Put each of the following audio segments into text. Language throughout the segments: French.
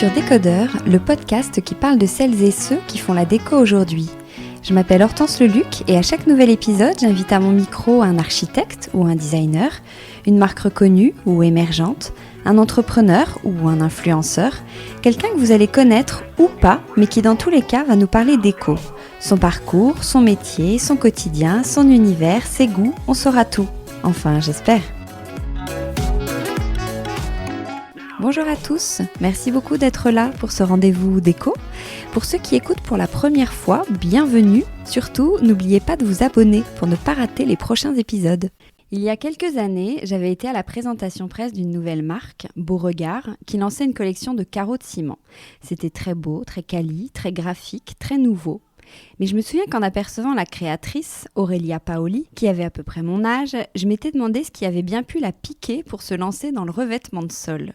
sur Décodeur, le podcast qui parle de celles et ceux qui font la déco aujourd'hui. Je m'appelle Hortense Leluc et à chaque nouvel épisode, j'invite à mon micro un architecte ou un designer, une marque reconnue ou émergente, un entrepreneur ou un influenceur, quelqu'un que vous allez connaître ou pas, mais qui dans tous les cas va nous parler déco. Son parcours, son métier, son quotidien, son univers, ses goûts, on saura tout. Enfin, j'espère. Bonjour à tous, merci beaucoup d'être là pour ce rendez-vous déco. Pour ceux qui écoutent pour la première fois, bienvenue. Surtout, n'oubliez pas de vous abonner pour ne pas rater les prochains épisodes. Il y a quelques années, j'avais été à la présentation presse d'une nouvelle marque, Beauregard, qui lançait une collection de carreaux de ciment. C'était très beau, très quali, très graphique, très nouveau. Mais je me souviens qu'en apercevant la créatrice, Aurélia Paoli, qui avait à peu près mon âge, je m'étais demandé ce qui avait bien pu la piquer pour se lancer dans le revêtement de sol.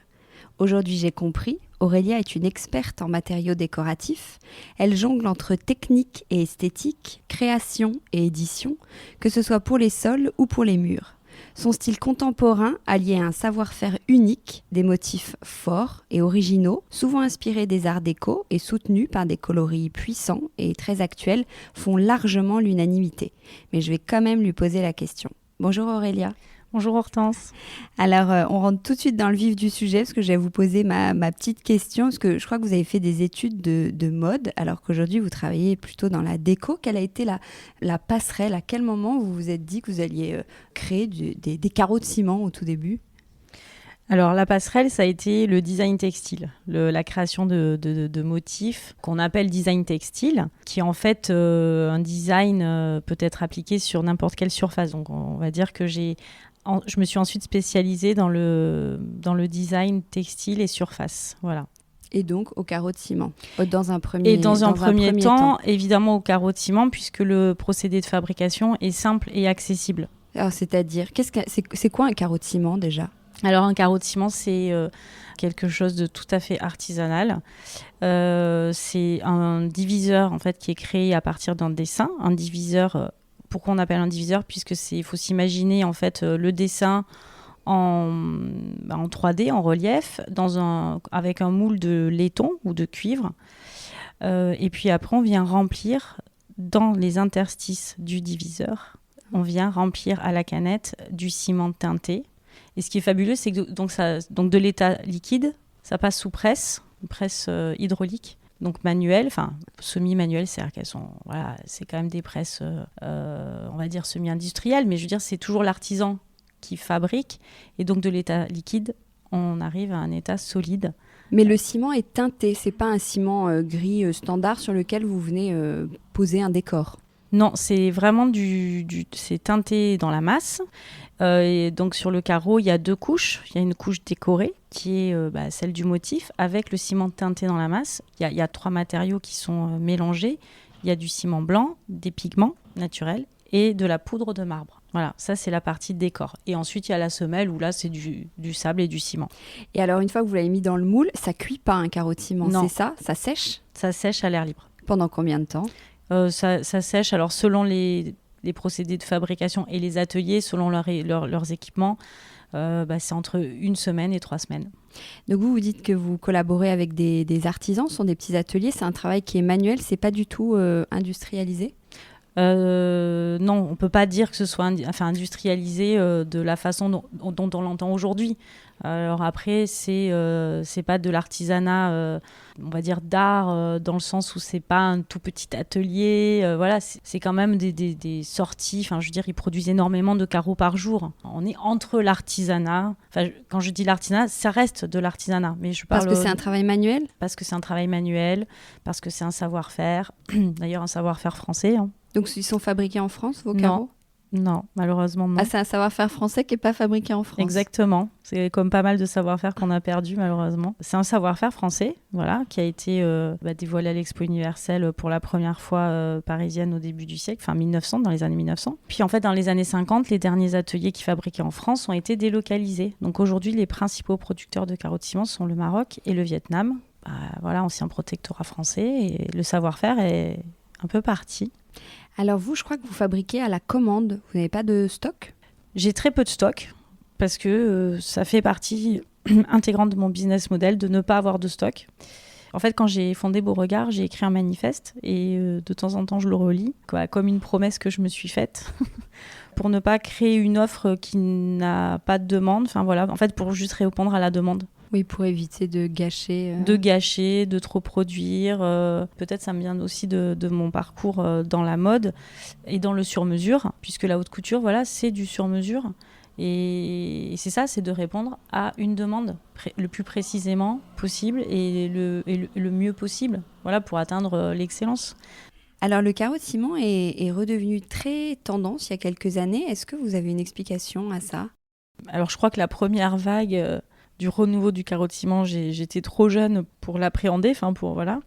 Aujourd'hui, j'ai compris, Aurélia est une experte en matériaux décoratifs. Elle jongle entre technique et esthétique, création et édition, que ce soit pour les sols ou pour les murs. Son style contemporain, allié à un savoir-faire unique, des motifs forts et originaux, souvent inspirés des arts déco et soutenus par des coloris puissants et très actuels, font largement l'unanimité. Mais je vais quand même lui poser la question. Bonjour Aurélia. Bonjour Hortense. Alors, on rentre tout de suite dans le vif du sujet parce que je vais vous poser ma petite question parce que je crois que vous avez fait des études de mode alors qu'aujourd'hui vous travaillez plutôt dans la déco. Quelle a été la passerelle? À quel moment vous vous êtes dit que vous alliez créer des carreaux de ciment au tout début? Alors la passerelle, ça a été le design textile, la création de motifs qu'on appelle design textile, qui est en fait un design peut être appliqué sur n'importe quelle surface. Donc on va dire que je me suis ensuite spécialisée dans le design textile et surface. Voilà. Et donc au carreau de ciment, dans un premier temps, évidemment au carreau de ciment, puisque le procédé de fabrication est simple et accessible. Alors c'est-à-dire, c'est quoi un carreau de ciment déjà ? Alors un carreau de ciment, c'est quelque chose de tout à fait artisanal. C'est un diviseur en fait qui est créé à partir d'un dessin. Un diviseur, pourquoi on appelle un diviseur ? Puisque il faut s'imaginer en fait le dessin en 3D, en relief, avec un moule de laiton ou de cuivre. Et puis après, on vient remplir dans les interstices du diviseur, on vient remplir à la canette du ciment teinté. Et ce qui est fabuleux, c'est que donc de l'état liquide, ça passe sous presse, une presse hydraulique, donc manuelle, enfin semi-manuelle, c'est-à-dire c'est quand même des presses, on va dire semi-industrielles, mais je veux dire, c'est toujours l'artisan qui fabrique. Et donc de l'état liquide, on arrive à un état solide. Mais le ciment est teinté, c'est pas un ciment gris standard sur lequel vous venez poser un décor. Non, c'est vraiment c'est teinté dans la masse. Et donc sur le carreau, il y a 2 couches. Il y a une couche décorée qui est celle du motif avec le ciment teinté dans la masse. Il y a 3 matériaux qui sont mélangés. Il y a du ciment blanc, des pigments naturels et de la poudre de marbre. Voilà, ça c'est la partie décor. Et ensuite, il y a la semelle où là, c'est du sable et du ciment. Et alors, une fois que vous l'avez mis dans le moule, ça cuit pas un carreau de ciment, non. C'est ça? Ça sèche? Ça sèche à l'air libre. Pendant combien de temps? Ça sèche, alors selon les procédés de fabrication et les ateliers, selon leurs équipements, c'est entre 1 semaine et 3 semaines. Donc vous dites que vous collaborez avec des artisans, ce sont des petits ateliers, c'est un travail qui est manuel, c'est pas du tout industrialisé? Non, on peut pas dire que ce soit industrialisé de la façon dont on l'entend aujourd'hui. Alors après, c'est pas de l'artisanat, on va dire d'art, dans le sens où c'est pas un tout petit atelier. Voilà, c'est quand même des sorties. Enfin, je veux dire, ils produisent énormément de carreaux par jour. On est entre l'artisanat. Enfin, quand je dis l'artisanat, ça reste de l'artisanat. Mais je parle parce que c'est un travail manuel. Parce que c'est un travail manuel, parce que c'est un savoir-faire. D'ailleurs, un savoir-faire français. Hein. Donc, ils sont fabriqués en France, vos carreaux ? Non, malheureusement non. Ah, c'est un savoir-faire français qui n'est pas fabriqué en France. Exactement. C'est comme pas mal de savoir-faire qu'on a perdu malheureusement. C'est un savoir-faire français, voilà, qui a été dévoilé à l'Expo universelle pour la première fois parisienne au début du siècle, enfin 1900, dans les années 1900. Puis en fait, dans les années 50, les derniers ateliers qui fabriquaient en France ont été délocalisés. Donc aujourd'hui, les principaux producteurs de carreaux de ciment sont le Maroc et le Vietnam. Voilà, ancien protectorat français, et le savoir-faire est un peu parti. Alors vous, je crois que vous fabriquez à la commande. Vous n'avez pas de stock ? J'ai très peu de stock parce que ça fait partie intégrante de mon business model de ne pas avoir de stock. En fait, quand j'ai fondé Beauregard, j'ai écrit un manifeste et de temps en temps, je le relis, comme une promesse que je me suis faite pour ne pas créer une offre qui n'a pas de demande. Enfin voilà, en fait, pour juste répondre à la demande. Oui, pour éviter de gâcher. De gâcher, de trop produire. Peut-être ça me vient aussi de mon parcours dans la mode et dans le sur-mesure, puisque la haute couture, voilà, c'est du sur-mesure. Et c'est ça, c'est de répondre à une demande le plus précisément possible et le mieux possible, voilà, pour atteindre l'excellence. Alors, le carreau de ciment est redevenu très tendance il y a quelques années. Est-ce que vous avez une explication à ça ? Alors, je crois que la première vague du renouveau du carreau de ciment, j'étais trop jeune pour l'appréhender. Voilà.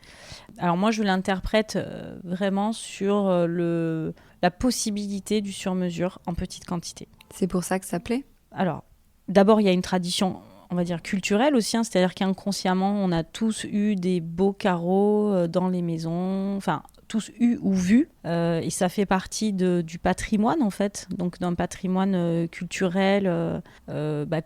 Alors moi, je l'interprète vraiment sur la possibilité du sur-mesure en petite quantité. C'est pour ça que ça plaît ? Alors, d'abord, il y a une tradition, on va dire, culturelle aussi, c'est-à-dire qu'inconsciemment, on a tous eu des beaux carreaux dans les maisons, enfin, tous eu ou vu, et ça fait partie du patrimoine, en fait, donc d'un patrimoine culturel,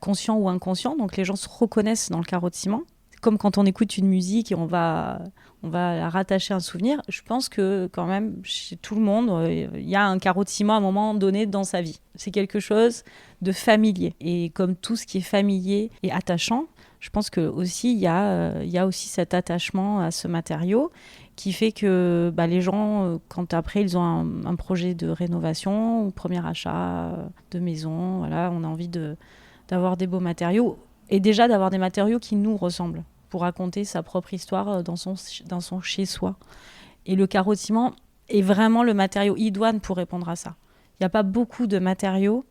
conscient ou inconscient, donc les gens se reconnaissent dans le carreau de ciment. Comme quand on écoute une musique et on va la rattacher à un souvenir, je pense que quand même, chez tout le monde, il y a un carreau de ciment à un moment donné dans sa vie. C'est quelque chose de familier. Et comme tout ce qui est familier et attachant, je pense que aussi il y a aussi cet attachement à ce matériau qui fait que les gens, quand après ils ont un projet de rénovation ou premier achat de maison, voilà, on a envie d'avoir des beaux matériaux. Et déjà d'avoir des matériaux qui nous ressemblent pour raconter sa propre histoire dans son chez-soi. Et le carreau de ciment est vraiment le matériau idoine pour répondre à ça. Il n'y a pas beaucoup de matériaux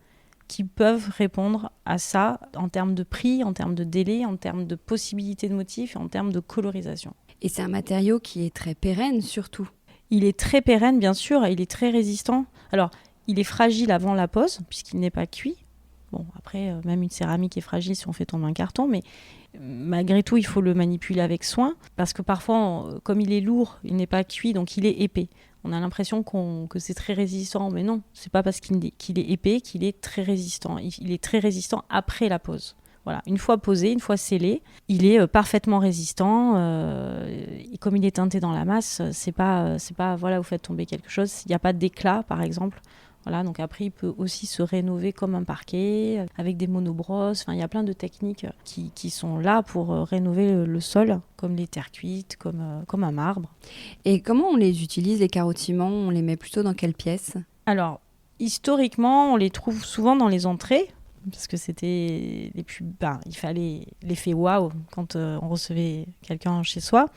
qui peuvent répondre à ça en termes de prix, en termes de délai, en termes de possibilités de motifs et en termes de colorisation. Et c'est un matériau qui est très pérenne surtout. Il est très pérenne, bien sûr, et il est très résistant. Alors, il est fragile avant la pose, puisqu'il n'est pas cuit. Bon, après, même une céramique est fragile si on fait tomber un carton, mais malgré tout, il faut le manipuler avec soin, parce que parfois, comme il est lourd, il n'est pas cuit, donc il est épais. On a l'impression que c'est très résistant, mais non, c'est pas parce qu'il est épais qu'il est très résistant. Il est très résistant après la pose. Voilà, une fois posé, une fois scellé, il est parfaitement résistant. Et comme il est teinté dans la masse, c'est pas, voilà, vous faites tomber quelque chose. Il n'y a pas d'éclat, par exemple. Voilà, donc après, il peut aussi se rénover comme un parquet, avec des monobrosses. Enfin, il y a plein de techniques qui sont là pour rénover le sol, comme les terres cuites, comme un marbre. Et comment on les utilise, les carreaux de ciment ? On les met plutôt dans quelle pièce ? Alors, historiquement, on les trouve souvent dans les entrées, parce que c'était les plus... il fallait l'effet waouh quand on recevait quelqu'un chez soi.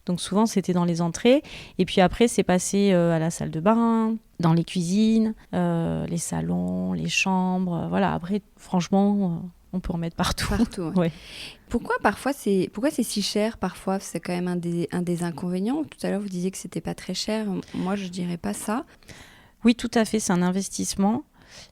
Donc souvent, c'était dans les entrées. Et puis après, c'est passé à la salle de bain, dans les cuisines, les salons, les chambres. Voilà, après, franchement, on peut en mettre partout. Ouais. Ouais. Pourquoi c'est si cher parfois ? C'est quand même un des inconvénients. Tout à l'heure, vous disiez que c'était pas très cher. Moi, je dirais pas ça. Oui, tout à fait, c'est un investissement.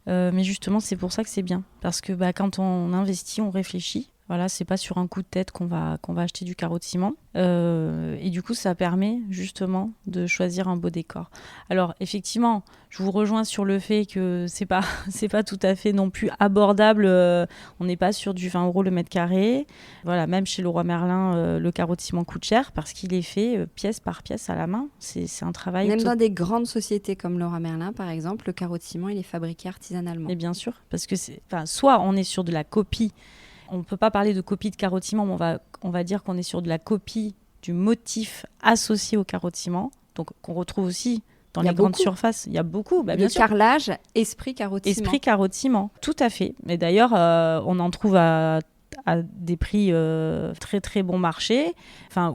Mais justement, c'est pour ça que c'est bien. Parce que quand on investit, on réfléchit. Voilà, c'est pas sur un coup de tête qu'on va acheter du carreau de ciment. Et du coup, ça permet justement de choisir un beau décor. Alors, effectivement, je vous rejoins sur le fait que c'est pas tout à fait non plus abordable. On n'est pas sur du 20 € le mètre carré. Voilà, même chez Leroy Merlin, le carreau de ciment coûte cher parce qu'il est fait pièce par pièce à la main. C'est un travail... Même dans des grandes sociétés comme Leroy Merlin, par exemple, le carreau de ciment, il est fabriqué artisanalement. Et bien sûr, parce que soit on est sur de la copie. On ne peut pas parler de copie de carreau de ciment, mais on va dire qu'on est sur de la copie du motif associé au carreau de ciment, donc qu'on retrouve aussi dans les grandes surfaces. Il y a beaucoup, bien sûr. Le carrelage, esprit carreau de ciment. Esprit carreau de ciment, tout à fait. Mais d'ailleurs, on en trouve à des prix très très bon marché,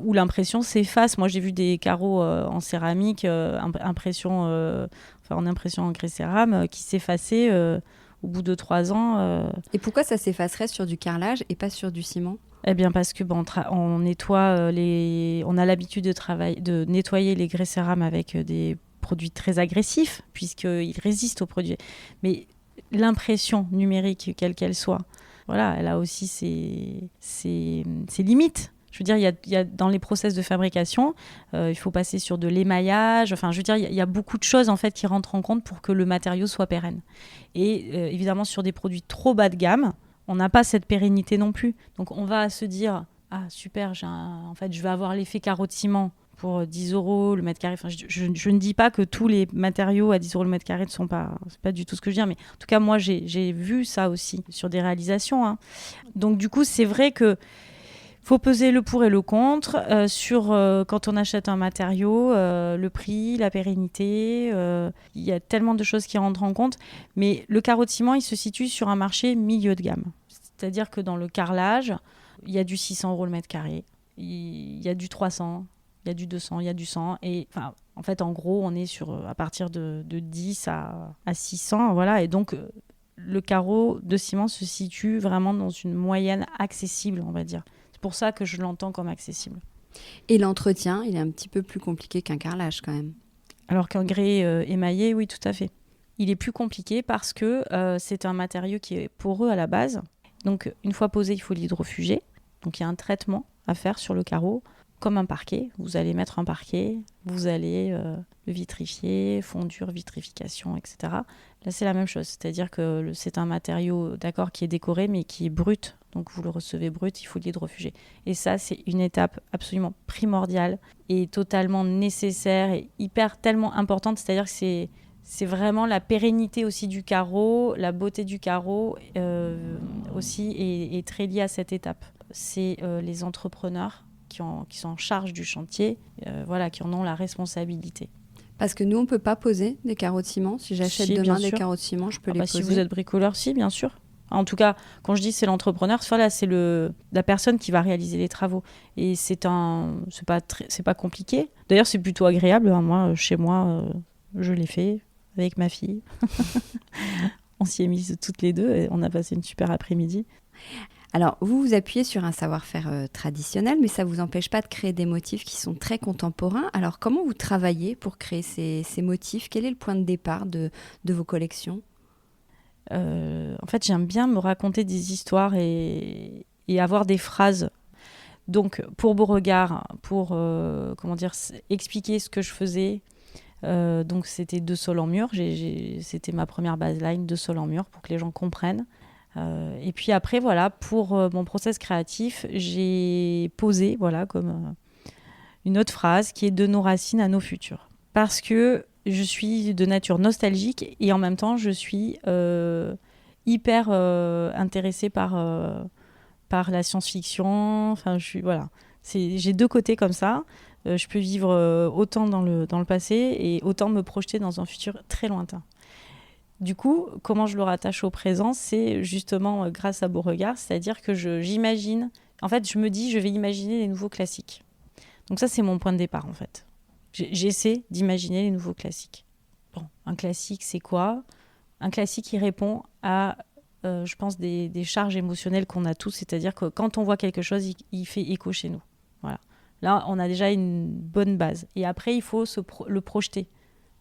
où l'impression s'efface. Moi, j'ai vu des carreaux en céramique, en impression en grès cérame, qui s'effaçaient au bout de 3 ans. Et pourquoi ça s'effacerait sur du carrelage et pas sur du ciment ? Eh bien parce que on nettoie on a l'habitude de nettoyer les grès cérame avec des produits très agressifs puisqu'ils résistent aux produits. Mais l'impression numérique, quelle qu'elle soit, voilà, elle a aussi ses limites. Je veux dire, il y a dans les process de fabrication, il faut passer sur de l'émaillage. Enfin, je veux dire, il y a beaucoup de choses en fait qui rentrent en compte pour que le matériau soit pérenne. Et évidemment, sur des produits trop bas de gamme, on n'a pas cette pérennité non plus. Donc on va se dire, ah super, en fait je vais avoir l'effet carreau de ciment pour 10 € le mètre carré. Enfin, je ne dis pas que tous les matériaux à 10 € le mètre carré ne sont pas... C'est pas du tout ce que je dis, mais en tout cas, moi, j'ai vu ça aussi sur des réalisations. Hein. Donc, du coup, c'est vrai que faut peser le pour et le contre quand on achète un matériau, le prix, la pérennité. Il y a tellement de choses qui rentrent en compte. Mais le carreau de ciment, il se situe sur un marché milieu de gamme. C'est-à-dire que dans le carrelage, il y a du 600 € le mètre carré. Il y a du 300, il y a du 200, il y a du 100. Et en fait, en gros, on est à partir de 10 à 600. Voilà. Et donc, le carreau de ciment se situe vraiment dans une moyenne accessible, on va dire. C'est pour ça que je l'entends comme accessible. Et l'entretien, il est un petit peu plus compliqué qu'un carrelage quand même. Alors qu'un grès émaillé, oui, tout à fait. Il est plus compliqué parce que c'est un matériau qui est poreux à la base. Donc, une fois posé, il faut l'hydrofuger. Donc, il y a un traitement à faire sur le carreau. Comme un parquet, vous allez mettre un parquet, vous allez le vitrifier, fondure, vitrification, etc. Là, c'est la même chose, c'est-à-dire que c'est un matériau, d'accord, qui est décoré, mais qui est brut. Donc, vous le recevez brut, il faut l'hydrofuger. Et ça, c'est une étape absolument primordiale et totalement nécessaire et tellement importante. C'est-à-dire que c'est vraiment la pérennité aussi du carreau, la beauté du carreau aussi est très liée à cette étape. C'est les entrepreneurs qui sont en charge du chantier, qui en ont la responsabilité. Parce que nous, on ne peut pas poser des carreaux de ciment. Si j'achète demain des carreaux de ciment, je peux les poser. Si vous êtes bricoleur, si, bien sûr. En tout cas, quand je dis c'est l'entrepreneur, c'est la personne qui va réaliser les travaux. Et c'est pas compliqué. D'ailleurs, c'est plutôt agréable. Hein. Moi, chez moi, je l'ai fait avec ma fille. On s'y est mises toutes les deux et on a passé une super après-midi. Alors, vous vous appuyez sur un savoir-faire traditionnel, mais ça ne vous empêche pas de créer des motifs qui sont très contemporains. Alors, comment vous travaillez pour créer ces motifs ? Quel est le point de départ de vos collections ? En fait, j'aime bien me raconter des histoires et avoir des phrases. Donc, pour Beauregard, pour expliquer ce que je faisais, donc c'était 2 sols en mur. C'était ma première baseline, 2 sols en mur, pour que les gens comprennent. Et puis après, pour mon process créatif, j'ai posé, comme une autre phrase qui est de nos racines à nos futurs. Parce que je suis de nature nostalgique et en même temps, je suis hyper intéressée par la science-fiction. Enfin, j'ai 2 côtés comme ça. Je peux vivre autant dans le passé et autant me projeter dans un futur très lointain. Du coup, comment je le rattache au présent, c'est justement grâce à Beauregard, c'est-à-dire que j'imagine, en fait, je me dis, je vais imaginer les nouveaux classiques. Donc ça, c'est mon point de départ, en fait. J'essaie d'imaginer les nouveaux classiques. Bon, un classique, c'est quoi ? Un classique, il répond à, je pense, des charges émotionnelles qu'on a tous, c'est-à-dire que quand on voit quelque chose, il fait écho chez nous. Voilà. Là, on a déjà une bonne base. Et après, il faut le projeter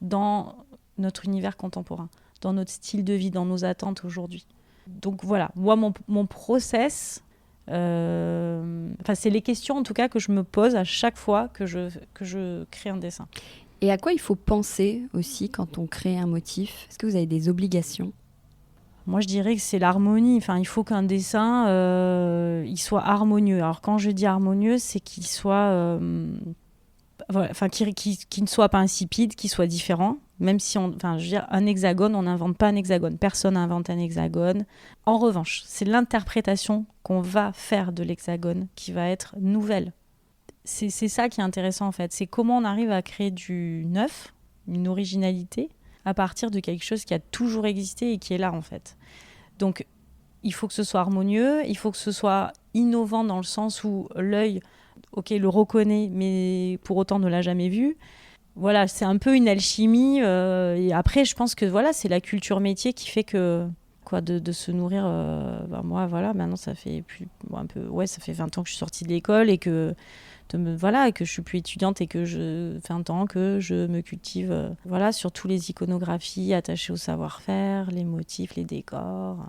dans notre univers contemporain, dans notre style de vie, dans nos attentes aujourd'hui. Donc voilà, moi, mon process, c'est les questions en tout cas que je me pose à chaque fois que je crée un dessin. Et à quoi il faut penser aussi quand on crée un motif ? Est-ce que vous avez des obligations ? Moi, je dirais que c'est l'harmonie. Enfin, il faut qu'un dessin, il soit harmonieux. Alors, quand je dis harmonieux, c'est qu'il soit... qui ne soit pas insipide, qu'il soit différent. Même si un hexagone, on n'invente pas un hexagone. Personne n'invente un hexagone. En revanche, c'est l'interprétation qu'on va faire de l'hexagone qui va être nouvelle. C'est ça qui est intéressant en fait. C'est comment on arrive à créer du neuf, une originalité, à partir de quelque chose qui a toujours existé et qui est là en fait. Donc, il faut que ce soit harmonieux, il faut que ce soit innovant dans le sens où l'œil, le reconnaît, mais pour autant ne l'a jamais vu. Voilà, c'est un peu une alchimie. Et après, je pense que c'est la culture métier qui fait que de se nourrir. Moi, maintenant, ça fait ça fait 20 ans que je suis sortie de l'école et que je suis plus étudiante et que je 20 ans que je me cultive. Sur tous les iconographies attachées au savoir-faire, les motifs, les décors.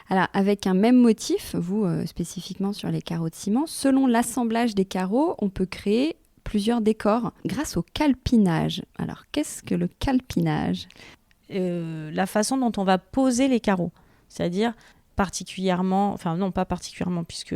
Alors, avec un même motif, vous, spécifiquement sur les carreaux de ciment, selon l'assemblage des carreaux, on peut créer plusieurs décors grâce au calpinage. Alors, qu'est-ce que le calpinage ? La façon dont on va poser les carreaux. C'est-à-dire, particulièrement, enfin non, pas particulièrement, puisque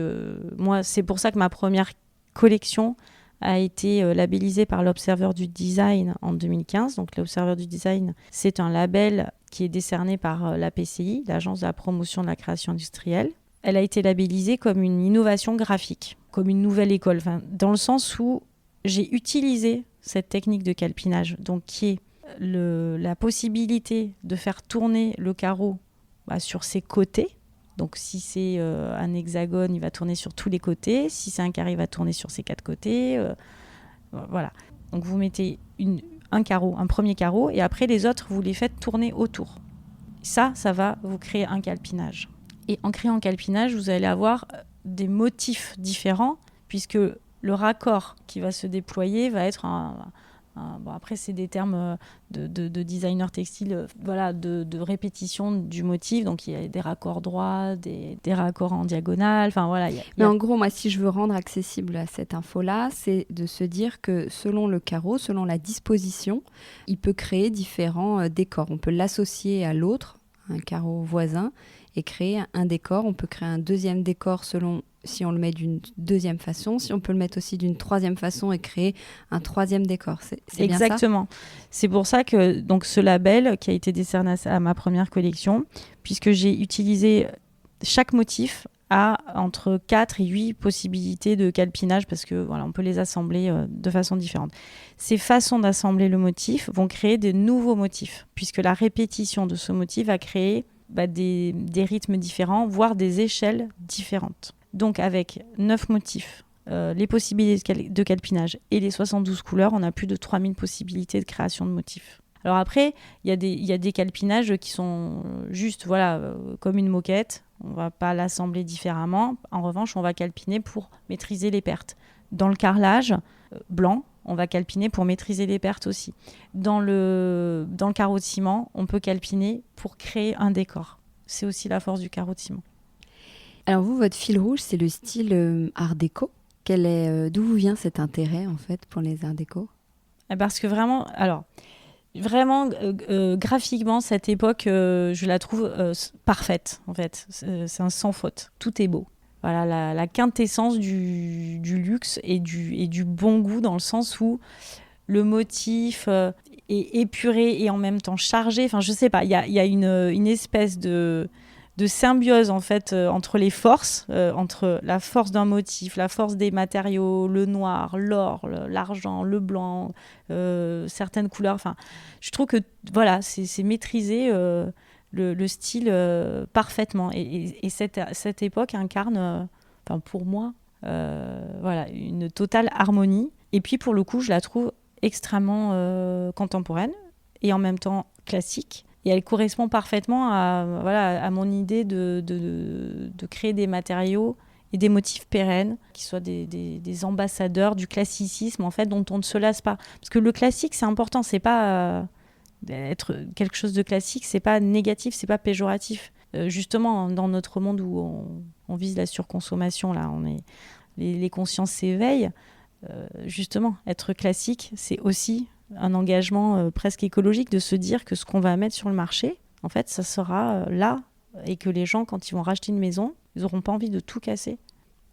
moi, c'est pour ça que ma première collection a été labellisée par l'Observer du Design en 2015. Donc l'Observer du Design, c'est un label qui est décerné par l'APCI, l'Agence de la promotion de la création industrielle. Elle a été labellisée comme une innovation graphique, comme une nouvelle école, dans le sens où j'ai utilisé cette technique de calpinage, donc qui est la possibilité de faire tourner le carreau sur ses côtés. Donc si c'est un hexagone, il va tourner sur tous les côtés. Si c'est un carré, il va tourner sur ses 4 côtés. Voilà. Donc vous mettez un premier carreau, et après les autres, vous les faites tourner autour. Ça va vous créer un calpinage. Et en créant un calpinage, vous allez avoir des motifs différents, puisque le raccord qui va se déployer va être après, c'est des termes de designer textile, de répétition du motif. Donc, il y a des raccords droits, des raccords en diagonale. Mais en gros, moi, si je veux rendre accessible à cette info-là, c'est de se dire que selon le carreau, selon la disposition, il peut créer différents décors. On peut l'associer à l'autre, un carreau voisin, et créer un décor. On peut créer un deuxième décor selon si on le met d'une deuxième façon, si on peut le mettre aussi d'une troisième façon et créer un troisième décor. C'est exactement. Bien ça ? C'est pour ça que donc, ce label qui a été décerné à ma première collection, puisque j'ai utilisé chaque motif a entre 4 et 8 possibilités de calpinage, parce que on peut les assembler de façon différente. Ces façons d'assembler le motif vont créer de nouveaux motifs, puisque la répétition de ce motif va créer des rythmes différents, voire des échelles différentes. Donc avec 9 motifs, les possibilités de calpinage et les 72 couleurs, on a plus de 3000 possibilités de création de motifs. Alors après, il y a des calpinages qui sont juste comme une moquette. On ne va pas l'assembler différemment. En revanche, on va calpiner pour maîtriser les pertes. Dans le carrelage blanc, on va calpiner pour maîtriser les pertes aussi. Dans le carreau de ciment, on peut calpiner pour créer un décor. C'est aussi la force du carreau de ciment. Alors vous, votre fil rouge, c'est le style art déco. D'où vous vient cet intérêt en fait pour les arts déco ? Parce que vraiment, graphiquement, cette époque, je la trouve parfaite en fait. C'est un sans faute. Tout est beau. Voilà la quintessence du luxe et du bon goût, dans le sens où le motif est épuré et en même temps chargé. Enfin, je sais pas, il y a une espèce de symbiose en fait entre les forces, entre la force d'un motif, la force des matériaux, le noir, l'or, l'argent, le blanc, certaines couleurs. Enfin, je trouve que c'est maîtrisé le style parfaitement. Et cette époque incarne, pour moi, une totale harmonie. Et puis pour le coup, je la trouve extrêmement contemporaine et en même temps classique. Et elle correspond parfaitement à mon idée de créer des matériaux et des motifs pérennes qui soient des ambassadeurs du classicisme, en fait, dont on ne se lasse pas. Parce que le classique, c'est important. C'est pas être quelque chose de classique, c'est pas négatif, c'est pas péjoratif. Justement, dans notre monde où on vise la surconsommation, là, les consciences s'éveillent. Justement, être classique, c'est aussi un engagement presque écologique, de se dire que ce qu'on va mettre sur le marché, en fait, ça sera là, et que les gens, quand ils vont racheter une maison, ils n'auront pas envie de tout casser.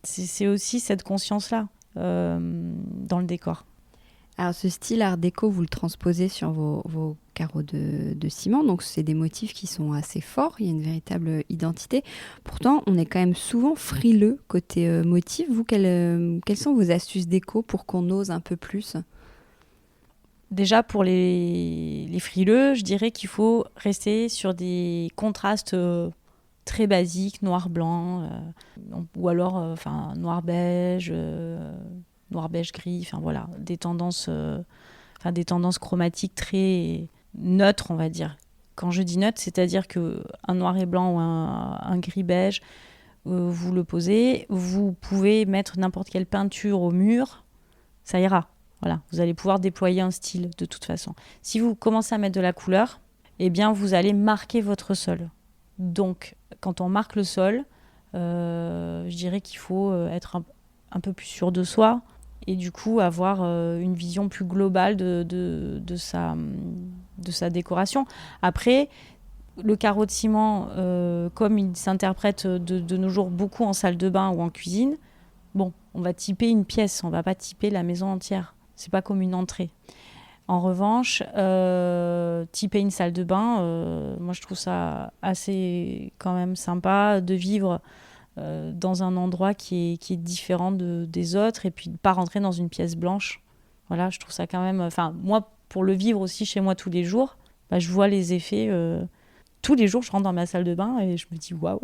C'est aussi cette conscience-là dans le décor. Alors ce style art déco, vous le transposez sur vos carreaux de ciment, donc c'est des motifs qui sont assez forts, il y a une véritable identité. Pourtant, on est quand même souvent frileux côté motif. Vous, quelles sont vos astuces déco pour qu'on ose un peu plus ? Déjà, pour les frileux, je dirais qu'il faut rester sur des contrastes très basiques, noir-blanc, ou alors noir-beige, noir-beige-gris, des tendances chromatiques très neutres, on va dire. Quand je dis neutre, c'est-à-dire qu'un noir et blanc ou un gris-beige, vous le posez, vous pouvez mettre n'importe quelle peinture au mur, ça ira. Voilà, vous allez pouvoir déployer un style de toute façon. Si vous commencez à mettre de la couleur, eh bien, vous allez marquer votre sol. Donc, quand on marque le sol, je dirais qu'il faut être un peu plus sûr de soi et du coup avoir une vision plus globale de sa décoration. Après, le carreau de ciment, comme il s'interprète de nos jours beaucoup en salle de bain ou en cuisine, bon, on va typer une pièce, on va pas typer la maison entière. C'est pas comme une entrée. En revanche, typer une salle de bain, moi je trouve ça assez quand même sympa de vivre dans un endroit qui est différent des autres et puis de pas rentrer dans une pièce blanche. Voilà, je trouve ça quand même... Enfin, moi, pour le vivre aussi chez moi tous les jours, bah, je vois les effets... tous les jours, je rentre dans ma salle de bain et je me dis waouh.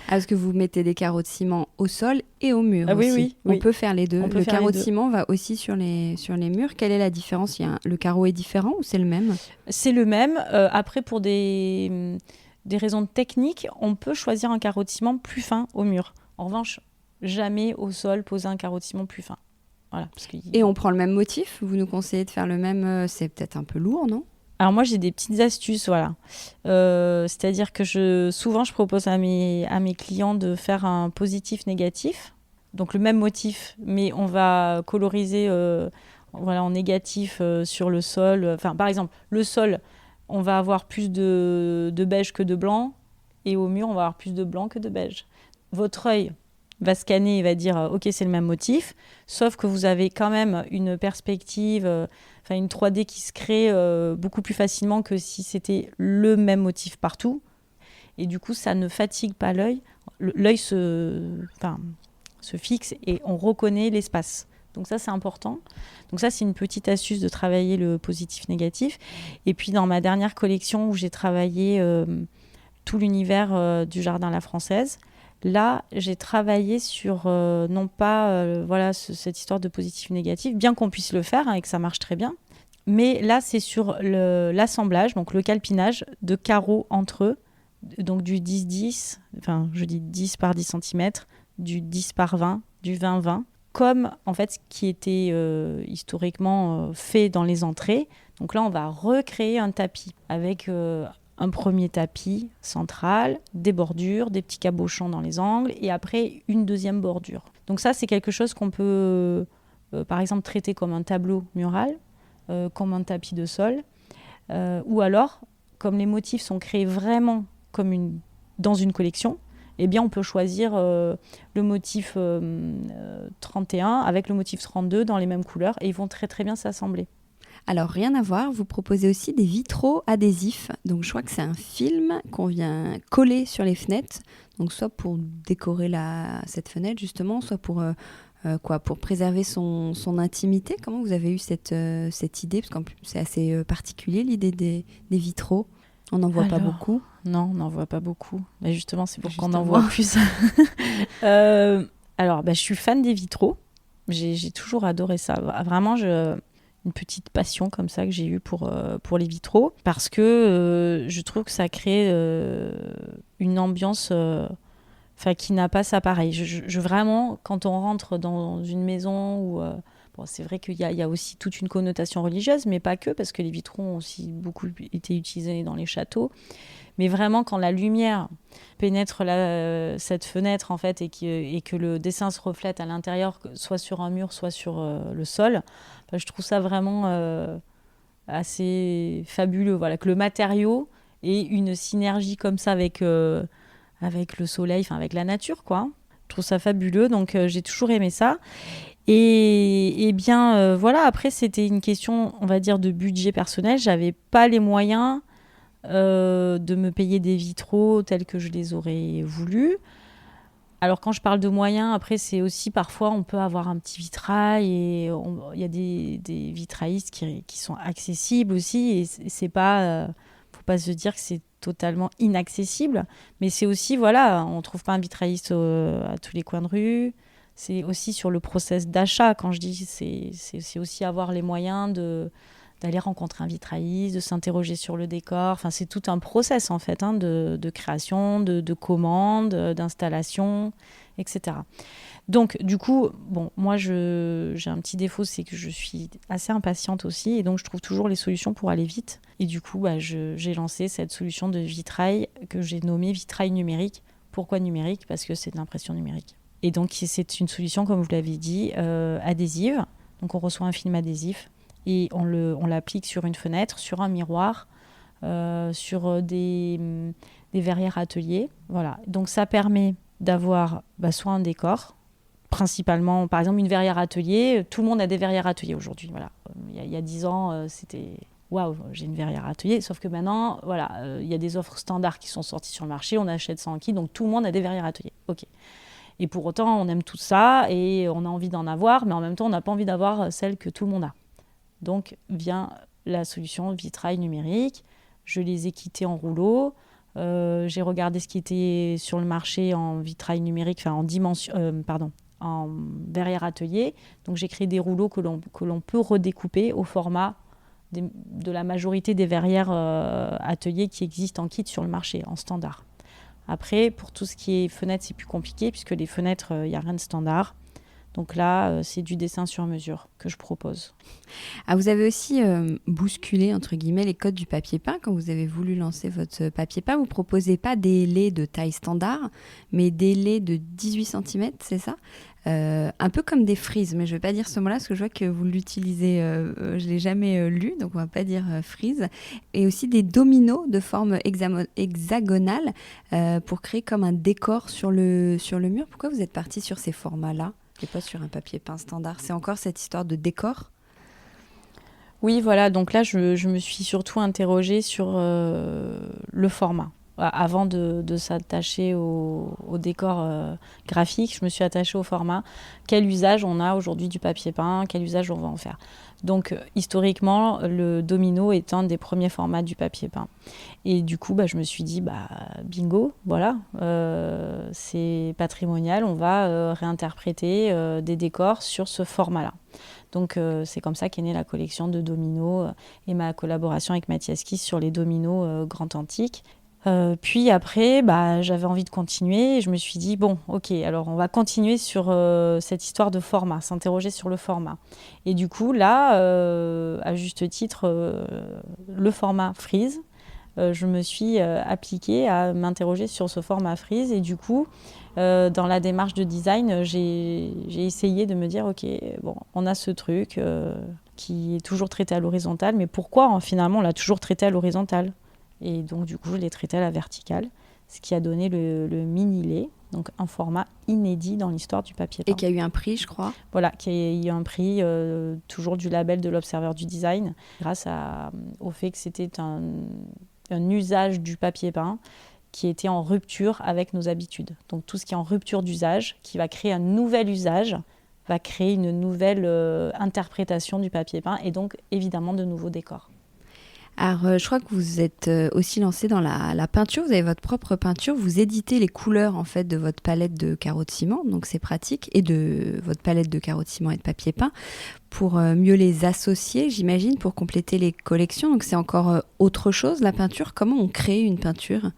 Parce que vous mettez des carreaux de ciment au sol et au mur aussi. Oui. On peut faire les deux. Le carreau de deux. ciment va aussi sur les murs. Quelle est la différence? Le carreau est différent ou c'est le même? C'est le même. Après, pour des raisons techniques, on peut choisir un carreau de ciment plus fin au mur. En revanche, jamais au sol poser un carreau de ciment plus fin. Voilà, Et on prend le même motif? Vous nous conseillez de faire le même? C'est peut-être un peu lourd, non? Alors moi, j'ai des petites astuces, voilà. C'est-à-dire que souvent, je propose à mes clients de faire un positif-négatif. Donc le même motif, mais on va coloriser en négatif sur le sol. Enfin, par exemple, le sol, on va avoir plus de beige que de blanc. Et au mur, on va avoir plus de blanc que de beige. Votre œil va scanner et va dire ok, c'est le même motif, sauf que vous avez quand même une perspective, une 3D qui se crée beaucoup plus facilement que si c'était le même motif partout. Et du coup, ça ne fatigue pas l'œil. L'œil se fixe et on reconnaît l'espace. Donc ça, c'est important. Donc ça, c'est une petite astuce de travailler le positif-négatif. Et puis, dans ma dernière collection où j'ai travaillé tout l'univers du Jardin La Française, là, j'ai travaillé sur, non pas cette histoire de positif-négatif, bien qu'on puisse le faire et que ça marche très bien. Mais là, c'est sur l'assemblage, donc le calpinage de carreaux entre eux, donc du 10-10, enfin je dis 10 par 10 cm, du 10 par 20, du 20-20, comme en fait ce qui était historiquement fait dans les entrées. Donc là, on va recréer un tapis avec un premier tapis central, des bordures, des petits cabochons dans les angles, et après une deuxième bordure. Donc ça, c'est quelque chose qu'on peut, par exemple, traiter comme un tableau mural, comme un tapis de sol, ou alors, comme les motifs sont créés vraiment dans une collection, eh bien, on peut choisir le motif 31 avec le motif 32 dans les mêmes couleurs, et ils vont très très bien s'assembler. Alors, rien à voir, vous proposez aussi des vitraux adhésifs. Donc, je crois que c'est un film qu'on vient coller sur les fenêtres. Donc, soit pour décorer cette fenêtre, justement, soit pour préserver son intimité. Comment vous avez eu cette idée? Parce qu'en plus, c'est assez particulier, l'idée des vitraux. On n'en voit pas beaucoup. Non, on n'en voit pas beaucoup. Mais justement, c'est pour qu'on en voit plus. Alors, je suis fan des vitraux. J'ai toujours adoré ça. Vraiment, une petite passion comme ça que j'ai eue pour les vitraux, parce que je trouve que ça crée une ambiance qui n'a pas sa pareille. Vraiment, quand on rentre dans une maison où... c'est vrai qu'il y a aussi toute une connotation religieuse, mais pas que, parce que les vitraux ont aussi beaucoup été utilisés dans les châteaux. Mais vraiment, quand la lumière pénètre cette fenêtre, en fait, et que le dessin se reflète à l'intérieur, soit sur un mur, soit sur le sol, je trouve ça vraiment assez fabuleux. Voilà, que le matériau ait une synergie comme ça avec le soleil, avec la nature, quoi. Je trouve ça fabuleux, donc j'ai toujours aimé ça. Et bien, après, c'était une question, on va dire, de budget personnel. J'avais pas les moyens de me payer des vitraux tels que je les aurais voulu. Alors quand je parle de moyens, après c'est aussi parfois on peut avoir un petit vitrail et il y a des vitraillistes qui sont accessibles aussi, et c'est pas, faut pas se dire que c'est totalement inaccessible, mais c'est aussi, on trouve pas un vitrailliste à tous les coins de rue. C'est aussi sur le process d'achat, quand je dis c'est aussi avoir les moyens d'aller rencontrer un vitrailliste, de s'interroger sur le décor. C'est tout un process en fait, de création, de commande, d'installation, etc. Donc du coup, moi j'ai un petit défaut, c'est que je suis assez impatiente aussi, et donc je trouve toujours les solutions pour aller vite. Et du coup, j'ai lancé cette solution de vitrail que j'ai nommée vitrail numérique. Pourquoi numérique? Parce que c'est de l'impression numérique. Et donc c'est une solution, comme vous l'avez dit, adhésive. Donc on reçoit un film adhésif et on l'applique sur une fenêtre, sur un miroir, sur des verrières ateliers. Voilà. Donc ça permet d'avoir soit un décor, principalement, par exemple une verrière atelier. Tout le monde a des verrières ateliers aujourd'hui. Voilà. Il y a 10 ans, c'était waouh, j'ai une verrière atelier. Sauf que maintenant, voilà, il y a des offres standards qui sont sorties sur le marché. On achète ça en kit, donc tout le monde a des verrières ateliers. Ok. Et pour autant, on aime tout ça et on a envie d'en avoir, mais en même temps, on n'a pas envie d'avoir celle que tout le monde a. Donc vient la solution vitrail numérique. Je les ai quittés en rouleau. J'ai regardé ce qui était sur le marché en vitrail numérique, enfin en verrière atelier. Donc j'ai créé des rouleaux que l'on peut redécouper au format de la majorité des verrières ateliers qui existent en kit sur le marché, en standard. Après, pour tout ce qui est fenêtres, c'est plus compliqué puisque les fenêtres, il n'y a rien de standard. Donc là, c'est du dessin sur mesure que je propose. Ah, vous avez aussi bousculé, entre guillemets, les codes du papier peint. Quand vous avez voulu lancer votre papier peint, vous ne proposez pas des laits de taille standard, mais des laits de 18 cm, c'est ça ? Un peu comme des frises, mais je ne vais pas dire ce mot-là parce que je vois que vous l'utilisez, je ne l'ai jamais lu, donc on ne va pas dire frise. Et aussi des dominos de forme hexagonale pour créer comme un décor sur le mur. Pourquoi vous êtes parti sur ces formats-là et pas sur un papier peint standard ? C'est encore cette histoire de décor ? Oui, voilà, donc là, je me suis surtout interrogée sur le format. Avant de s'attacher au décor graphique, je me suis attachée au format. Quel usage on a aujourd'hui du papier peint ? Quel usage on va en faire ? Donc, historiquement, le domino est un des premiers formats du papier peint. Et du coup, je me suis dit, bingo, voilà, c'est patrimonial, on va réinterpréter des décors sur ce format-là. Donc, c'est comme ça qu'est née la collection de dominos et ma collaboration avec Mathias Kiss sur les dominos Grand Antique. Puis après, j'avais envie de continuer et je me suis dit, bon, ok, alors on va continuer sur cette histoire de format, s'interroger sur le format. Et du coup, là, à juste titre, le format frise, je me suis appliquée à m'interroger sur ce format frise et du coup, dans la démarche de design, j'ai essayé de me dire, ok, bon, on a ce truc qui est toujours traité à l'horizontale, mais pourquoi finalement on l'a toujours traité à l'horizontale ? Et donc, du coup, je l'ai traité à la verticale, ce qui a donné le mini-lait, donc un format inédit dans l'histoire du papier peint. Et qui a eu un prix, je crois. Voilà, qui a eu un prix, toujours du label de l'Observateur du Design, grâce au fait que c'était un usage du papier peint qui était en rupture avec nos habitudes. Donc, tout ce qui est en rupture d'usage, qui va créer un nouvel usage, va créer une nouvelle interprétation du papier peint et donc, évidemment, de nouveaux décors. Alors, je crois que vous êtes aussi lancé dans la peinture. Vous avez votre propre peinture. Vous éditez les couleurs en fait de votre palette de carreaux de ciment, donc c'est pratique, et de votre palette de carreaux de ciment et de papier peint pour mieux les associer, j'imagine, pour compléter les collections. Donc c'est encore autre chose la peinture. Comment on crée une peinture ?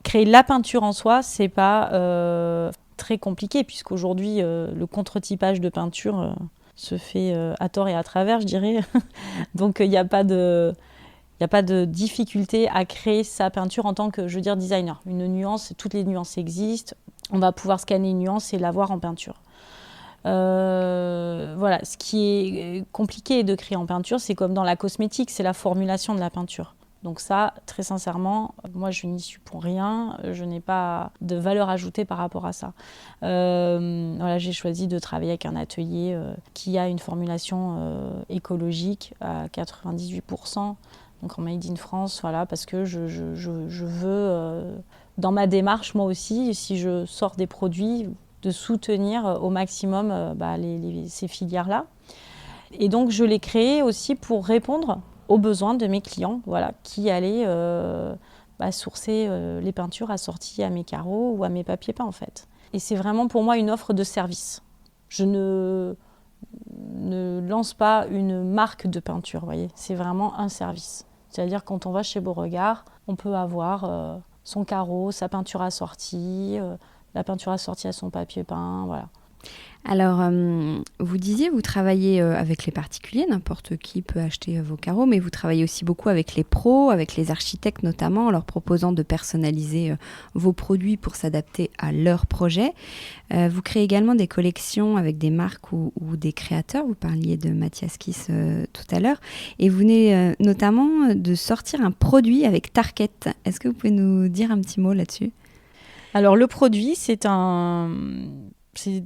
Créer la peinture en soi, c'est pas très compliqué puisqu'aujourd'hui le contre-typage de peinture se fait à tort et à travers, je dirais. Donc il n'y a pas de difficulté à créer sa peinture en tant que, je veux dire, designer. Une nuance, toutes les nuances existent. On va pouvoir scanner une nuance et la voir en peinture. Voilà, ce qui est compliqué de créer en peinture, c'est comme dans la cosmétique, c'est la formulation de la peinture. Donc ça, très sincèrement, moi je n'y suis pour rien, je n'ai pas de valeur ajoutée par rapport à ça. Voilà, j'ai choisi de travailler avec un atelier qui a une formulation écologique à 98%. Donc en Made in France, voilà, parce que je veux, dans ma démarche, moi aussi, si je sors des produits, de soutenir au maximum ces filières-là. Et donc je l'ai créé aussi pour répondre aux besoins de mes clients, voilà, qui allaient sourcer les peintures assorties à mes carreaux ou à mes papiers peints, en fait. Et c'est vraiment pour moi une offre de service. Je ne lance pas une marque de peinture, vous voyez. C'est vraiment un service. C'est-à-dire quand on va chez Beauregard, on peut avoir son carreau, sa peinture assortie, la peinture assortie à son papier peint, voilà. Alors, vous disiez, vous travaillez avec les particuliers, n'importe qui peut acheter vos carreaux, mais vous travaillez aussi beaucoup avec les pros, avec les architectes notamment, en leur proposant de personnaliser vos produits pour s'adapter à leur projet. Vous créez également des collections avec des marques ou des créateurs. Vous parliez de Mathias Kiss tout à l'heure. Et vous venez notamment de sortir un produit avec Tarkett. Est-ce que vous pouvez nous dire un petit mot là-dessus ? Alors le produit, c'est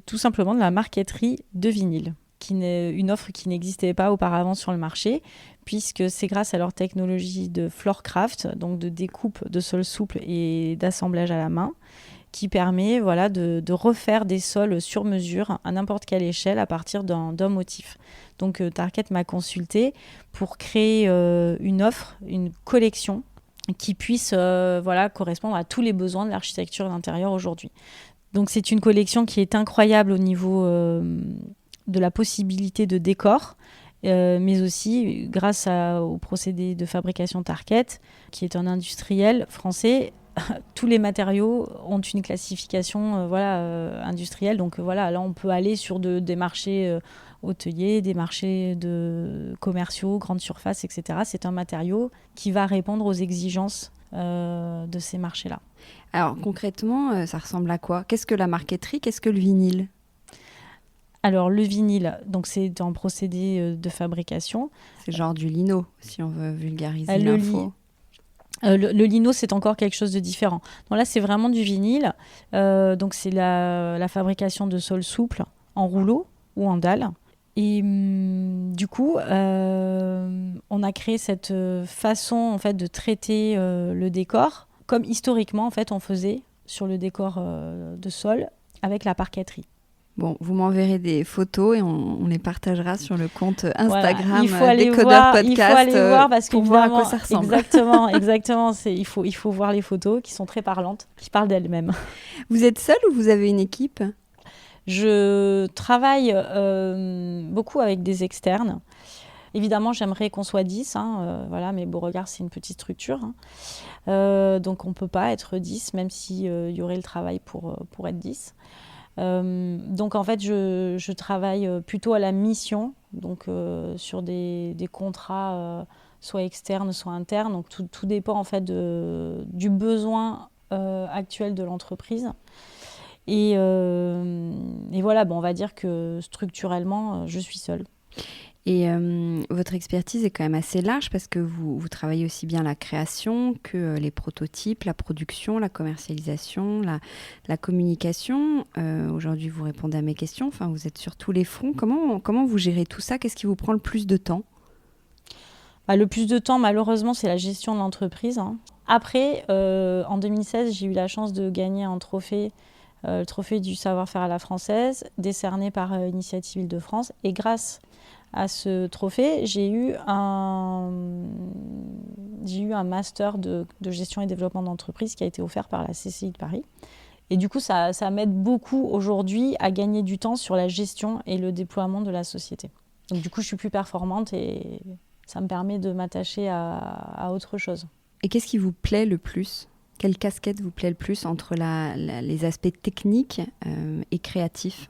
tout simplement de la marqueterie de vinyle, une offre qui n'existait pas auparavant sur le marché, puisque c'est grâce à leur technologie de Floorcraft, donc de découpe de sols souples et d'assemblage à la main, qui permet de refaire des sols sur mesure à n'importe quelle échelle à partir d'un motif. Donc Tarkett m'a consulté pour créer une offre, une collection qui puisse correspondre à tous les besoins de l'architecture d'intérieur aujourd'hui. Donc c'est une collection qui est incroyable au niveau de la possibilité de décor, mais aussi grâce au procédé de fabrication Tarkett, qui est un industriel français. Tous les matériaux ont une classification industrielle. Donc là on peut aller sur des marchés hôteliers, des marchés commerciaux, grandes surfaces, etc. C'est un matériau qui va répondre aux exigences de ces marchés-là. Alors concrètement, ça ressemble à quoi ? Qu'est-ce que la marqueterie ? Qu'est-ce que le vinyle ? Alors le vinyle, donc c'est un procédé de fabrication. C'est genre du lino, si on veut vulgariser l'info. Le lino, c'est encore quelque chose de différent. Donc là, c'est vraiment du vinyle. Donc c'est la fabrication de sols souples en rouleau ou en dalle. Et du coup, on a créé cette façon en fait de traiter le décor comme historiquement en fait on faisait sur le décor de sol avec la parqueterie. Bon, vous m'enverrez des photos et on les partagera sur le compte Instagram Décodeur Podcast. Il faut aller voir parce pour voir à quoi ça ressemble. Exactement. Il faut voir les photos qui sont très parlantes, qui parlent d'elles-mêmes. Vous êtes seule ou vous avez une équipe ? Je travaille beaucoup avec des externes. Évidemment, j'aimerais qu'on soit 10, mais Beauregard, c'est une petite structure. Donc, on ne peut pas être 10, même s'il y aurait le travail pour être 10. Donc, en fait, je travaille plutôt à la mission, donc sur des contrats soit externes, soit internes. Donc, tout dépend, en fait, du besoin actuel de l'entreprise. Et voilà, on va dire que structurellement, je suis seule. Et votre expertise est quand même assez large parce que vous travaillez aussi bien la création que les prototypes, la production, la commercialisation, la communication. Aujourd'hui, vous répondez à mes questions. Enfin, vous êtes sur tous les fronts. Comment vous gérez tout ça ? Qu'est-ce qui vous prend le plus de temps ? Le plus de temps, malheureusement, c'est la gestion de l'entreprise. Après, en 2016, j'ai eu la chance de gagner un trophée, le trophée du savoir-faire à la française, décerné par Initiative Île-de-France. Et grâce à ce trophée, j'ai eu un master de gestion et développement d'entreprise qui a été offert par la CCI de Paris. Et du coup, ça m'aide beaucoup aujourd'hui à gagner du temps sur la gestion et le déploiement de la société. Donc du coup, je suis plus performante et ça me permet de m'attacher à autre chose. Et qu'est-ce qui vous plaît le plus ? Quelle casquette vous plaît le plus entre les aspects techniques et créatifs ?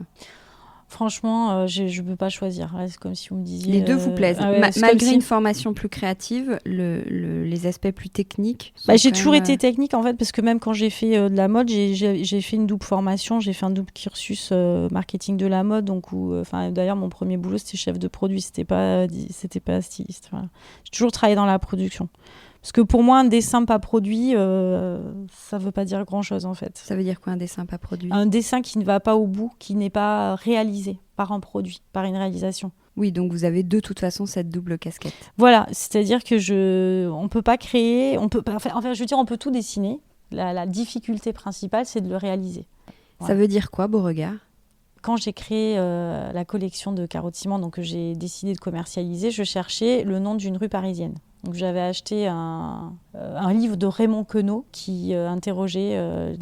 Franchement, je ne peux pas choisir. Là, c'est comme si vous me disiez... Les deux vous plaisent. Malgré une formation plus créative, les aspects plus techniques... J'ai toujours été technique, en fait, parce que même quand j'ai fait de la mode, j'ai fait une double formation. J'ai fait un double cursus marketing de la mode. D'ailleurs, mon premier boulot, c'était chef de produit. C'était pas styliste. Voilà. J'ai toujours travaillé dans la production. Parce que pour moi, un dessin pas produit, ça ne veut pas dire grand-chose, en fait. Ça veut dire quoi, un dessin pas produit ? Un dessin qui ne va pas au bout, qui n'est pas réalisé par un produit, par une réalisation. Oui, donc vous avez de toute façon cette double casquette. Voilà, c'est-à-dire que on peut pas créer, on peut pas, on peut tout dessiner. La difficulté principale, c'est de le réaliser. Ouais. Ça veut dire quoi, Beauregard ? Quand j'ai créé la collection de carreaux de ciment, donc que j'ai décidé de commercialiser, je cherchais le nom d'une rue parisienne. Donc j'avais acheté un livre de Raymond Queneau qui interrogeait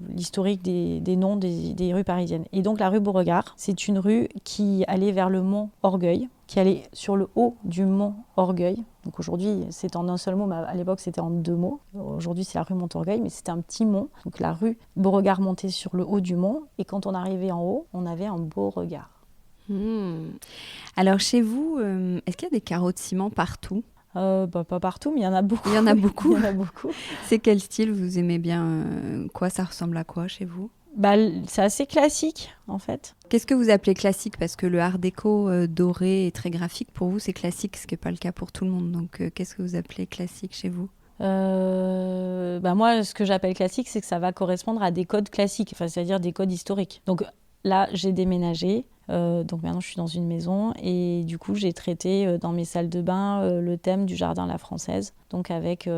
l'historique des noms des rues parisiennes. Et donc la rue Beauregard, c'est une rue qui allait vers le mont Orgueil, qui allait sur le haut du mont Orgueil. Donc aujourd'hui, c'est en un seul mot, mais à l'époque, c'était en 2 mots. Aujourd'hui, c'est la rue Montorgueil, mais c'était un petit mont. Donc la rue Beauregard montait sur le haut du mont. Et quand on arrivait en haut, on avait un beau regard. Alors chez vous, est-ce qu'il y a des carreaux de ciment partout ? Pas partout, mais il y en a beaucoup. Il y en a beaucoup. Il y en a beaucoup. C'est quel style vous aimez bien quoi, ça ressemble à quoi chez vous ? C'est assez classique, en fait. Qu'est-ce que vous appelez classique ? Parce que le art déco doré et très graphique, pour vous, c'est classique, ce qui n'est pas le cas pour tout le monde. Donc, qu'est-ce que vous appelez classique chez vous ? Moi, ce que j'appelle classique, c'est que ça va correspondre à des codes classiques, c'est-à-dire des codes historiques. Donc là, j'ai déménagé. Donc maintenant, je suis dans une maison et du coup, j'ai traité dans mes salles de bain le thème du jardin à la française, donc avec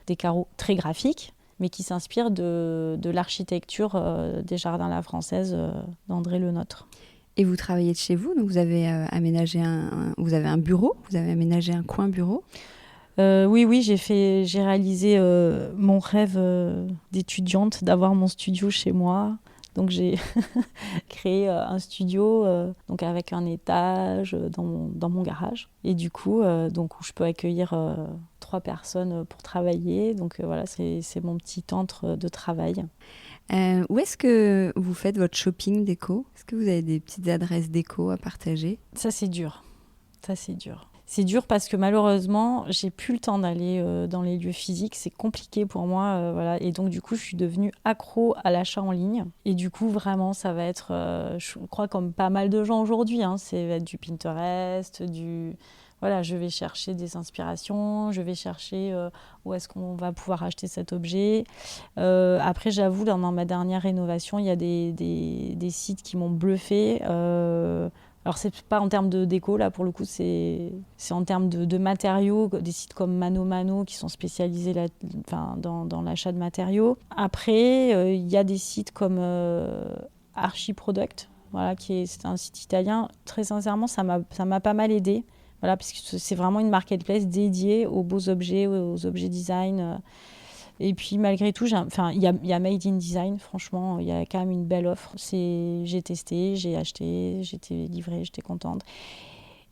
des carreaux très graphiques, mais qui s'inspirent de l'architecture des jardins à la française d'André Le Nôtre. Et vous travaillez de chez vous, donc vous avez aménagé vous avez un bureau, vous avez aménagé un coin bureau. Oui, j'ai réalisé mon rêve d'étudiante d'avoir mon studio chez moi. Donc j'ai créé un studio donc avec un étage dans mon garage. Et du coup, où je peux accueillir 3 personnes pour travailler. Donc voilà, c'est mon petit antre de travail. Où est-ce que vous faites votre shopping déco ? Est-ce que vous avez des petites adresses déco à partager ? Ça, c'est dur. C'est dur parce que malheureusement, j'ai plus le temps d'aller dans les lieux physiques. C'est compliqué pour moi. Voilà. Et donc, du coup, je suis devenue accro à l'achat en ligne. Et du coup, vraiment, ça va être, je crois, comme pas mal de gens aujourd'hui, ça va être du Pinterest, Voilà, je vais chercher des inspirations, je vais chercher où est-ce qu'on va pouvoir acheter cet objet. Après, j'avoue, dans ma dernière rénovation, il y a des sites qui m'ont bluffée. Alors, c'est pas en termes de déco, là, pour le coup, c'est en termes de matériaux, des sites comme Mano Mano qui sont spécialisés dans l'achat de matériaux. Après, il y a des sites comme Archiproduct, voilà, c'est un site italien. Très sincèrement, ça m'a pas mal aidé. Voilà, parce que c'est vraiment une marketplace dédiée aux beaux objets, aux objets design. Et puis malgré tout, il y a Made in Design, franchement, il y a quand même une belle offre. J'ai testé, j'ai acheté, j'étais livrée, j'étais contente.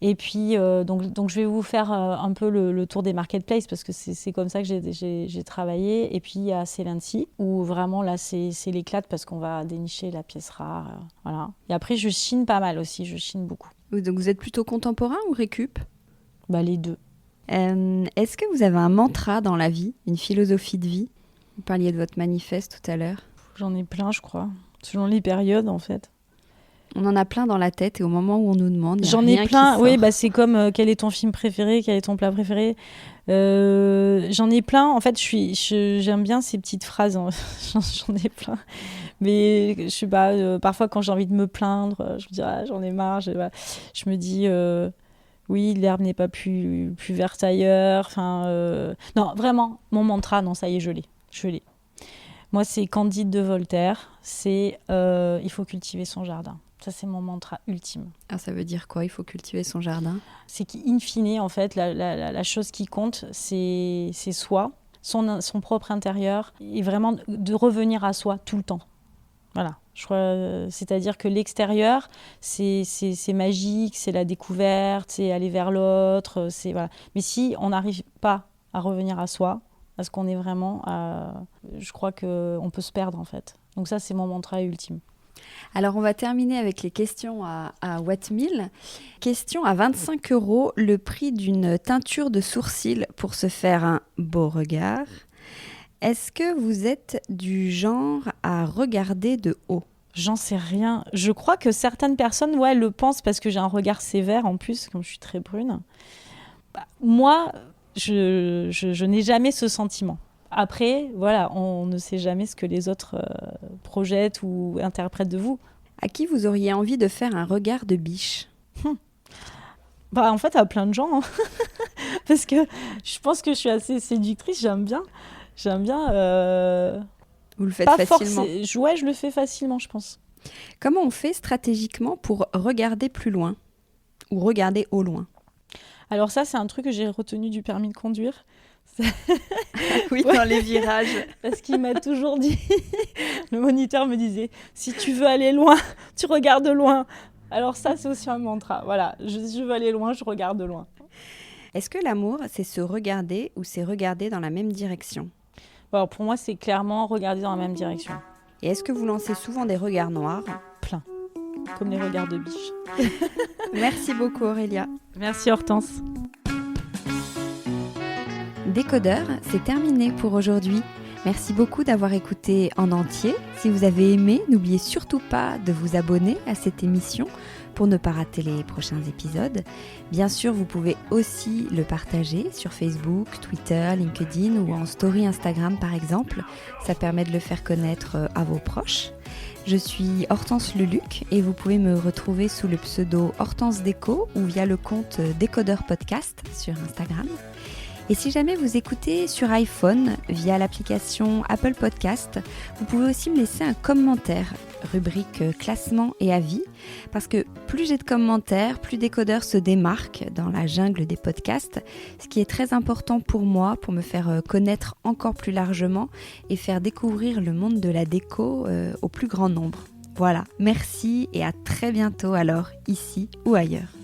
Et puis, donc je vais vous faire un peu le tour des marketplaces, parce que c'est comme ça que j'ai travaillé. Et puis il y a Celency, où vraiment là, c'est l'éclate, parce qu'on va dénicher la pièce rare. Voilà. Et après, je chine pas mal aussi, je chine beaucoup. Donc vous êtes plutôt contemporain ou récup ? Les deux. Est-ce que vous avez un mantra dans la vie, une philosophie de vie ? Vous parliez de votre manifeste tout à l'heure. J'en ai plein, je crois, selon les périodes en fait. On en a plein dans la tête et au moment où on nous demande, j'en ai plein. Oui, c'est comme quel est ton film préféré, quel est ton plat préféré. J'en ai plein. En fait, j'aime bien ces petites phrases. J'en ai plein. Mais je sais pas. Parfois, quand j'ai envie de me plaindre, je me dis j'en ai marre. Je me dis oui, l'herbe n'est pas plus verte ailleurs. Non, vraiment, mon mantra, non, ça y est, je l'ai. Moi, c'est Candide de Voltaire. C'est il faut cultiver son jardin. Ça, c'est mon mantra ultime. Ah, ça veut dire quoi ? Il faut cultiver son jardin ? C'est qu'in fine, en fait, la chose qui compte, c'est soi, son propre intérieur, et vraiment de revenir à soi tout le temps. Voilà. C'est-à-dire que l'extérieur, c'est magique, c'est la découverte, c'est aller vers l'autre. Voilà. Mais si on n'arrive pas à revenir à soi, à ce qu'on est vraiment, je crois qu'on peut se perdre, en fait. Donc ça, c'est mon mantra ultime. Alors, on va terminer avec les questions à Wattmill. Question à 25 €, le prix d'une teinture de sourcils pour se faire un beau regard. Est-ce que vous êtes du genre à regarder de haut ? J'en sais rien. Je crois que certaines personnes le pensent parce que j'ai un regard sévère en plus, comme je suis très brune. Moi, je n'ai jamais ce sentiment. Après, voilà, on ne sait jamais ce que les autres projettent ou interprètent de vous. À qui vous auriez envie de faire un regard de biche ? En fait, à plein de gens. Parce que je pense que je suis assez séductrice, j'aime bien. Vous le faites facilement ? Ouais, je le fais facilement, je pense. Comment on fait stratégiquement pour regarder plus loin ? Ou regarder au loin ? Alors ça, c'est un truc que j'ai retenu du permis de conduire. Oui, dans les virages. Parce qu'il m'a toujours dit, le moniteur me disait, si tu veux aller loin, tu regardes loin. Alors ça, c'est aussi un mantra. Voilà, je veux aller loin, je regarde loin. Est-ce que l'amour, c'est se regarder ou c'est regarder dans la même direction ? Alors pour moi, c'est clairement regarder dans la même direction. Et est-ce que vous lancez souvent des regards noirs ? Plein. Comme les regards de biche. Merci beaucoup Aurélia. Merci Hortense. Décodeur, c'est terminé pour aujourd'hui. Merci beaucoup d'avoir écouté en entier. Si vous avez aimé, n'oubliez surtout pas de vous abonner à cette émission pour ne pas rater les prochains épisodes. Bien sûr, vous pouvez aussi le partager sur Facebook, Twitter, LinkedIn ou en story Instagram par exemple. Ça permet de le faire connaître à vos proches. Je suis Hortense Leluc et vous pouvez me retrouver sous le pseudo Hortense Déco ou via le compte Décodeur Podcast sur Instagram. Et si jamais vous écoutez sur iPhone via l'application Apple Podcast, vous pouvez aussi me laisser un commentaire, rubrique classement et avis, parce que plus j'ai de commentaires, plus Décodeur se démarque dans la jungle des podcasts, ce qui est très important pour moi, pour me faire connaître encore plus largement et faire découvrir le monde de la déco au plus grand nombre. Voilà, merci et à très bientôt alors, ici ou ailleurs.